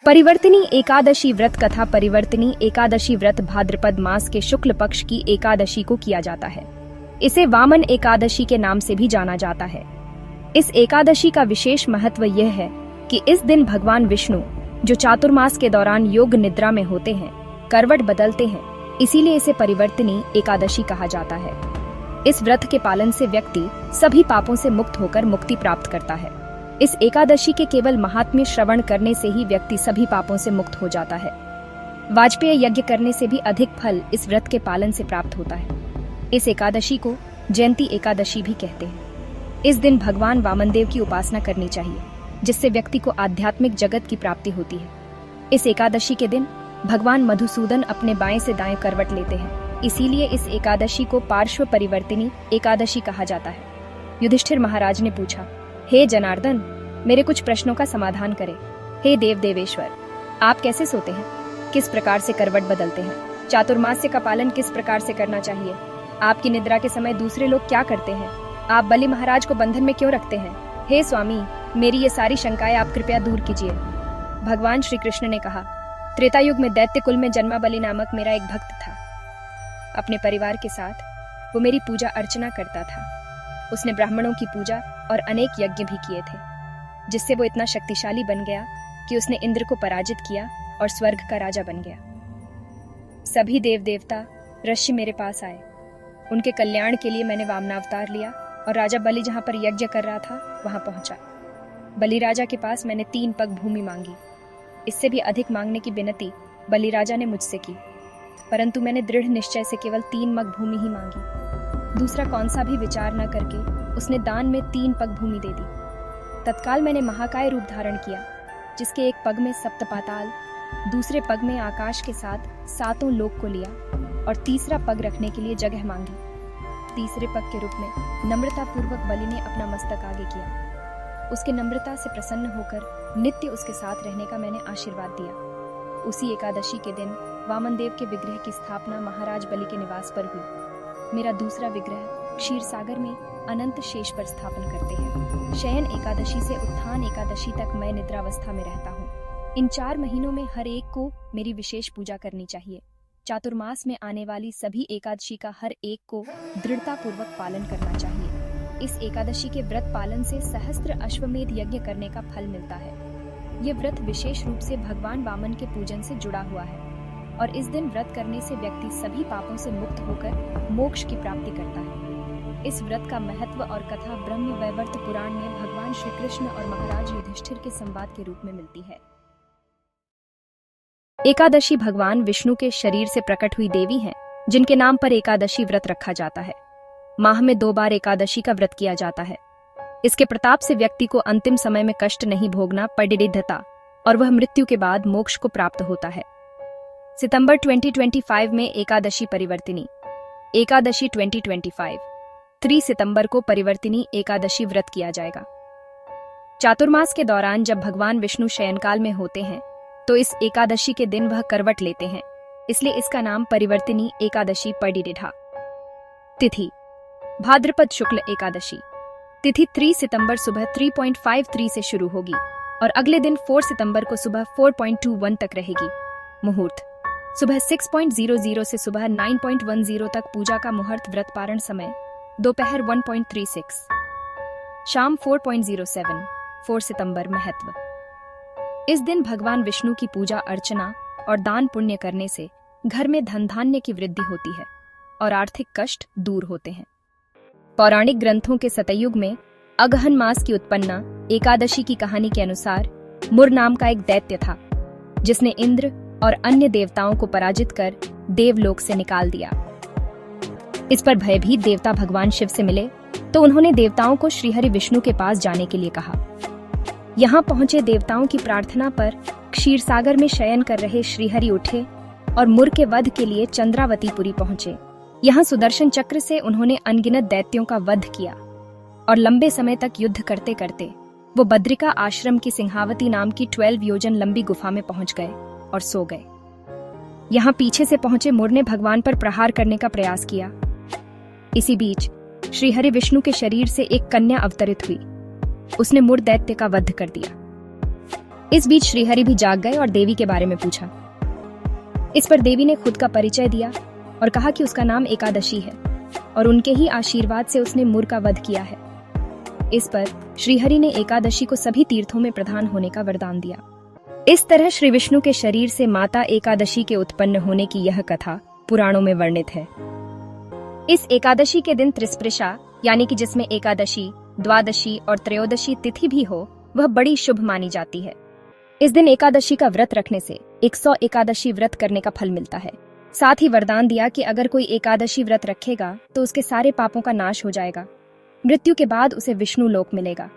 परिवर्तिनी एकादशी व्रत कथा। परिवर्तिनी एकादशी व्रत भाद्रपद मास के शुक्ल पक्ष की एकादशी को किया जाता है। इसे वामन एकादशी के नाम से भी जाना जाता है। इस एकादशी का विशेष महत्व यह है कि इस दिन भगवान विष्णु, जो चातुर्मास के दौरान योग निद्रा में होते हैं, करवट बदलते हैं, इसीलिए इसे परिवर्तिनी एकादशी कहा जाता है। इस व्रत के पालन से व्यक्ति सभी पापों से मुक्त होकर मुक्ति प्राप्त करता है। इस एकादशी के केवल महात्म्य श्रवण करने से ही व्यक्ति सभी पापों से मुक्त हो जाता है। वाजपेय यज्ञ करने से भी अधिक फल इस व्रत के पालन से प्राप्त होता है। इस एकादशी को जयंती एकादशी भी कहते हैं। इस दिन भगवान वामनदेव की उपासना करनी चाहिए, जिससे व्यक्ति को आध्यात्मिक जगत की प्राप्ति होती है। इस एकादशी के दिन भगवान मधुसूदन अपने बाएं से दाएं करवट लेते हैं, इसीलिए इस एकादशी को पार्श्व परिवर्तिनी एकादशी कहा जाता है। युधिष्ठिर महाराज ने पूछा, हे जनार्दन, मेरे कुछ प्रश्नों का समाधान करें। हे देव देवेश्वर, आप कैसे सोते हैं? किस प्रकार से करवट बदलते हैं? चातुर्मास्य का पालन किस प्रकार से करना चाहिए? आपकी निद्रा के समय दूसरे लोग क्या करते हैं? आप बलि महाराज को बंधन में क्यों रखते हैं? हे स्वामी, मेरी ये सारी शंकाएं आप कृपया दूर कीजिए। भगवान श्री कृष्ण ने कहा, त्रेता युग में दैत्य कुल में जन्मा बलि नामक मेरा एक भक्त था। अपने परिवार के साथ वो मेरी पूजा अर्चना करता था। उसने ब्राह्मणों की पूजा और अनेक यज्ञ भी किए थे, जिससे वो इतना शक्तिशाली बन गया कि उसने इंद्र को पराजित किया और स्वर्ग का राजा बन गया। सभी देव देवता ऋषि मेरे पास आए। उनके कल्याण के लिए मैंने वामनावतार लिया और राजा बलि जहां पर यज्ञ कर रहा था वहां पहुंचा। बलि राजा के पास मैंने 3 पग भूमि मांगी। इससे भी अधिक मांगने की विनती बलि राजा ने मुझसे की, परंतु मैंने दृढ़ निश्चय से केवल 3 मग भूमि ही मांगी। दूसरा कौन सा भी विचार न करके उसने दान में 3 पग भूमि दे दी। तत्काल मैंने महाकाय रूप धारण किया, जिसके एक पग में सप्त पाताल, दूसरे पग में आकाश के साथ 7 लोक को लिया और तीसरा पग रखने के लिए जगह मांगी। तीसरे पग के रूप में नम्रता पूर्वक बलि ने अपना मस्तक आगे किया। उसके नम्रता से प्रसन्न होकर नित्य उसके साथ रहने का मैंने आशीर्वाद दिया। उसी एकादशी के दिन वामनदेव के विग्रह की स्थापना महाराज बलि के निवास पर हुई। मेरा दूसरा विग्रह क्षीर सागर में अनंत शेष पर स्थापन करते हैं। शयन एकादशी से उत्थान एकादशी तक मैं निद्रावस्था में रहता हूँ। इन 4 महीनों में हर एक को मेरी विशेष पूजा करनी चाहिए। चातुर्मास में आने वाली सभी एकादशी का हर एक को दृढ़ता पूर्वक पालन करना चाहिए। इस एकादशी के व्रत पालन से सहस्त्र अश्वमेध यज्ञ करने का फल मिलता है। ये व्रत विशेष रूप से भगवान वामन के पूजन से जुड़ा हुआ है और इस दिन व्रत करने से व्यक्ति सभी पापों से मुक्त होकर मोक्ष की प्राप्ति करता है। इस व्रत का महत्व और कथा ब्रह्म वैवर्त पुराण में भगवान श्री कृष्ण और महाराज युधिष्ठिर के संवाद के रूप में मिलती है। एकादशी भगवान विष्णु के शरीर से प्रकट हुई देवी हैं, जिनके नाम पर एकादशी व्रत रखा जाता है। माह में 2 बार एकादशी का व्रत किया जाता है। इसके प्रताप से व्यक्ति को अंतिम समय में कष्ट नहीं भोगना पड़ता और वह मृत्यु के बाद मोक्ष को प्राप्त होता है। सितंबर 2025 में एकादशी परिवर्तिनी एकादशी 2025 3 सितंबर को परिवर्तिनी एकादशी व्रत किया जाएगा। चातुर्मास के दौरान जब भगवान विष्णु शयनकाल में होते हैं तो इस एकादशी के दिन वह करवट लेते हैं, इसलिए इसका नाम परिवर्तिनी एकादशी पड़ा। तिथि भाद्रपद शुक्ल एकादशी। तिथि 3 सितंबर सुबह 3:53 से शुरू होगी और अगले दिन 4 सितंबर को सुबह 4:21 तक रहेगी। मुहूर्त सुबह 6:00 से सुबह 9:10 तक। पूजा का मुहूर्त व्रत पारण समय दोपहर 1:36, शाम 4:07। 4 सितंबर महत्व। इस दिन भगवान विष्णु की पूजा अर्चना और दान पुण्य करने से घर में धन धान्य की वृद्धि होती है और आर्थिक कष्ट दूर होते हैं। पौराणिक ग्रंथों के सतयुग में अगहन मास की उत्पन्ना एकादशी की कहानी के अनुसार मुर नाम का एक दैत्य था, जिसने इंद्र और अन्य देवताओं को पराजित कर देवलोक से निकाल दिया। इस पर भयभीत देवता भगवान शिव से मिले तो उन्होंने देवताओं को श्रीहरि विष्णु के पास जाने के लिए कहा। यहाँ पहुंचे देवताओं की प्रार्थना पर क्षीर सागर में शयन कर रहे श्रीहरि उठे और मुर के वध के लिए चंद्रावतीपुरी पहुंचे। यहाँ सुदर्शन चक्र से उन्होंने अनगिनत दैत्यों का वध किया और लंबे समय तक युद्ध करते करते वो बद्रिका आश्रम की सिंहावती नाम की 12 योजन लंबी गुफा में पहुंच गए और सो गए। यहाँ पीछे से पहुंचे मुर ने भगवान पर प्रहार करने का प्रयास किया। इसी बीच श्रीहरि विष्णु के शरीर से एक कन्या अवतरित हुई। उसने मुर दैत्य का वध कर दिया। इस बीच श्रीहरि भी जाग गए और देवी के बारे में पूछा। इस पर देवी ने खुद का परिचय दिया और कहा कि उसका नाम एकादशी है और उनके ही आशीर्वाद से उसने मुर का वध किया है। इस पर श्रीहरि ने एकादशी को सभी तीर्थों में प्रधान होने का वरदान दिया। इस तरह श्री विष्णु के शरीर से माता एकादशी के उत्पन्न होने की यह कथा पुराणों में वर्णित है। इस एकादशी के दिन त्रिस्पृशा यानी कि जिसमें एकादशी, द्वादशी और त्रयोदशी तिथि भी हो, वह बड़ी शुभ मानी जाती है। इस दिन एकादशी का व्रत रखने से 100 एकादशी व्रत करने का फल मिलता है। साथ ही वरदान दिया कि अगर कोई एकादशी व्रत रखेगा तो उसके सारे पापों का नाश हो जाएगा। मृत्यु के बाद उसे विष्णु लोक मिलेगा।